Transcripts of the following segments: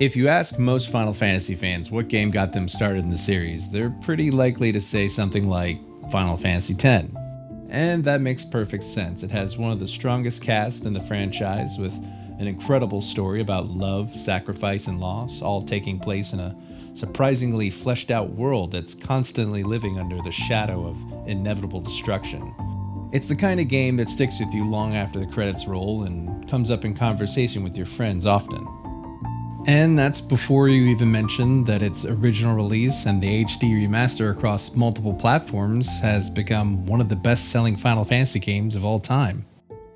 If you ask most Final Fantasy fans what game got them started in the series, they're pretty likely to say something like Final Fantasy X. And that makes perfect sense. It has one of the strongest casts in the franchise, with an incredible story about love, sacrifice, and loss, all taking place in a surprisingly fleshed out world that's constantly living under the shadow of inevitable destruction. It's the kind of game that sticks with you long after the credits roll and comes up in conversation with your friends often. And that's before you even mention that its original release and the HD remaster across multiple platforms has become one of the best-selling Final Fantasy games of all time.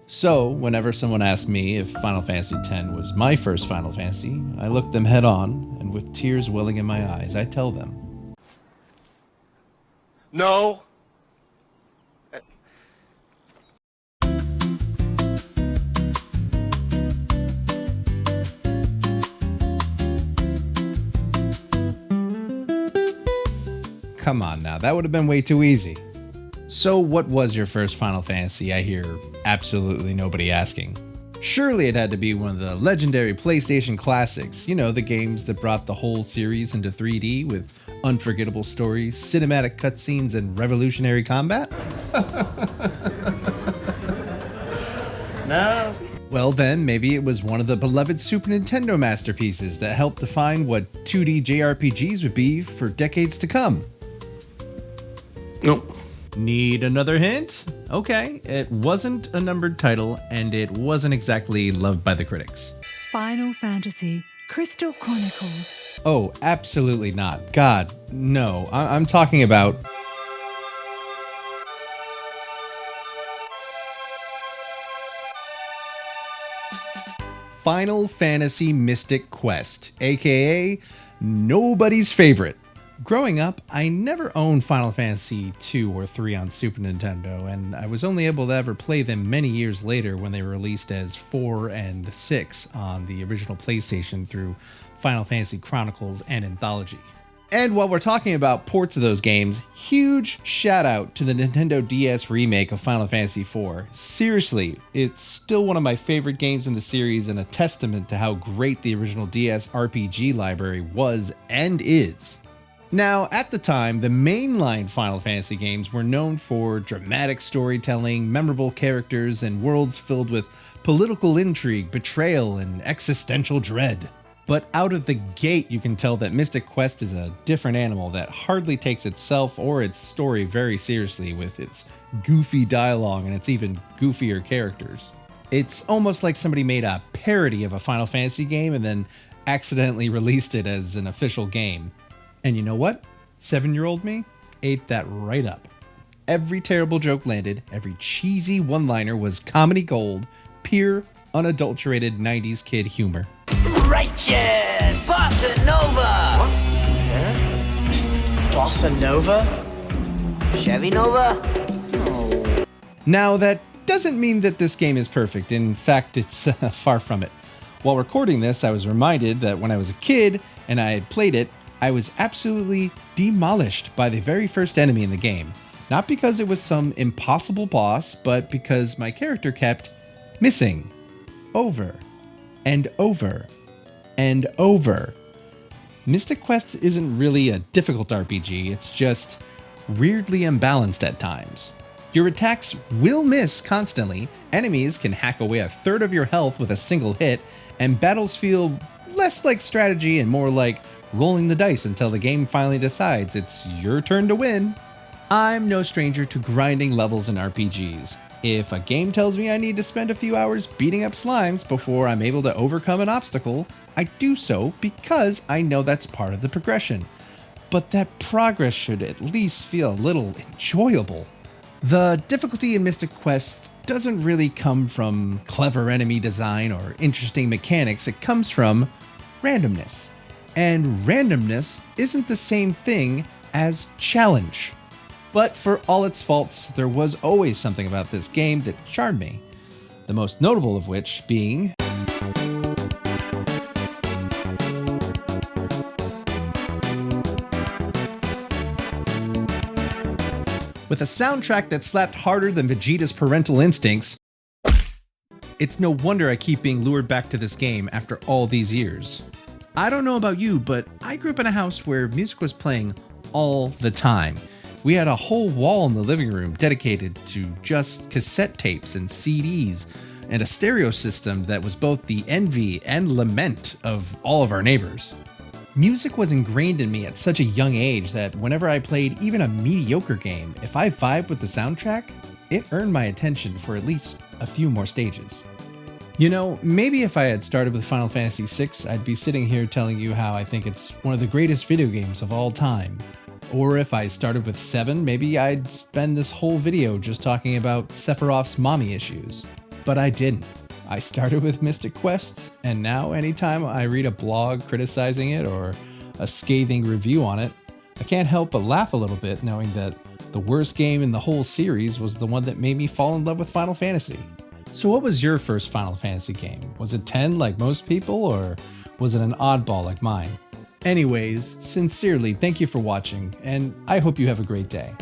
So, whenever someone asks me if Final Fantasy X was my first Final Fantasy, I look them head on, and with tears welling in my eyes, I tell them, No. come on now, that would have been way too easy. So what was your first Final Fantasy? I hear absolutely nobody asking. Surely it had to be one of the legendary PlayStation classics, you know, the games that brought the whole series into 3D with unforgettable stories, cinematic cutscenes, and revolutionary combat? No. Well then, maybe it was one of the beloved Super Nintendo masterpieces that helped define what 2D JRPGs would be for decades to come. Nope. Need another hint? Okay, it wasn't a numbered title, and it wasn't exactly loved by the critics. Final Fantasy Crystal Chronicles. Oh, absolutely not. God, no. I'm talking about... Final Fantasy Mystic Quest, aka nobody's favorite. Growing up, I never owned Final Fantasy 2 or 3 on Super Nintendo, and I was only able to ever play them many years later when they were released as 4 and 6 on the original PlayStation through Final Fantasy Chronicles and Anthology. And while we're talking about ports of those games, huge shout out to the Nintendo DS remake of Final Fantasy IV. Seriously, it's still one of my favorite games in the series and a testament to how great the original DS RPG library was and is. Now, at the time, the mainline Final Fantasy games were known for dramatic storytelling, memorable characters, and worlds filled with political intrigue, betrayal, and existential dread. But out of the gate, you can tell that Mystic Quest is a different animal that hardly takes itself or its story very seriously, with its goofy dialogue and its even goofier characters. It's almost like somebody made a parody of a Final Fantasy game and then accidentally released it as an official game. And you know what? 7-year-old me ate that right up. Every terrible joke landed, every cheesy one-liner was comedy gold, pure, unadulterated 90s kid humor. Righteous! Bossa Nova! What? Yeah? Bossa Nova? Chevy Nova? Oh. Now, that doesn't mean that this game is perfect. In fact, it's far from it. While recording this, I was reminded that when I was a kid and I had played it, I was absolutely demolished by the very first enemy in the game. Not because it was some impossible boss, but because my character kept missing. Over and over and over. Mystic Quest isn't really a difficult RPG, it's just weirdly imbalanced at times. Your attacks will miss constantly, enemies can hack away a third of your health with a single hit, and battles feel less like strategy and more like rolling the dice until the game finally decides it's your turn to win. I'm no stranger to grinding levels in RPGs. If a game tells me I need to spend a few hours beating up slimes before I'm able to overcome an obstacle, I do so because I know that's part of the progression. But that progress should at least feel a little enjoyable. The difficulty in Mystic Quest doesn't really come from clever enemy design or interesting mechanics, it comes from randomness. And randomness isn't the same thing as challenge. But for all its faults, there was always something about this game that charmed me. The most notable of which being with a soundtrack that slapped harder than Vegeta's parental instincts, it's no wonder I keep being lured back to this game after all these years. I don't know about you, but I grew up in a house where music was playing all the time. We had a whole wall in the living room dedicated to just cassette tapes and CDs, and a stereo system that was both the envy and lament of all of our neighbors. Music was ingrained in me at such a young age that whenever I played even a mediocre game, if I vibed with the soundtrack, it earned my attention for at least a few more stages. You know, maybe if I had started with Final Fantasy VI, I'd be sitting here telling you how I think it's one of the greatest video games of all time. Or if I started with 7, maybe I'd spend this whole video just talking about Sephiroth's mommy issues. But I didn't. I started with Mystic Quest, and now anytime I read a blog criticizing it or a scathing review on it, I can't help but laugh a little bit knowing that the worst game in the whole series was the one that made me fall in love with Final Fantasy. So what was your first Final Fantasy game? Was it 10 like most people, or was it an oddball like mine? Anyways, sincerely, thank you for watching, and I hope you have a great day.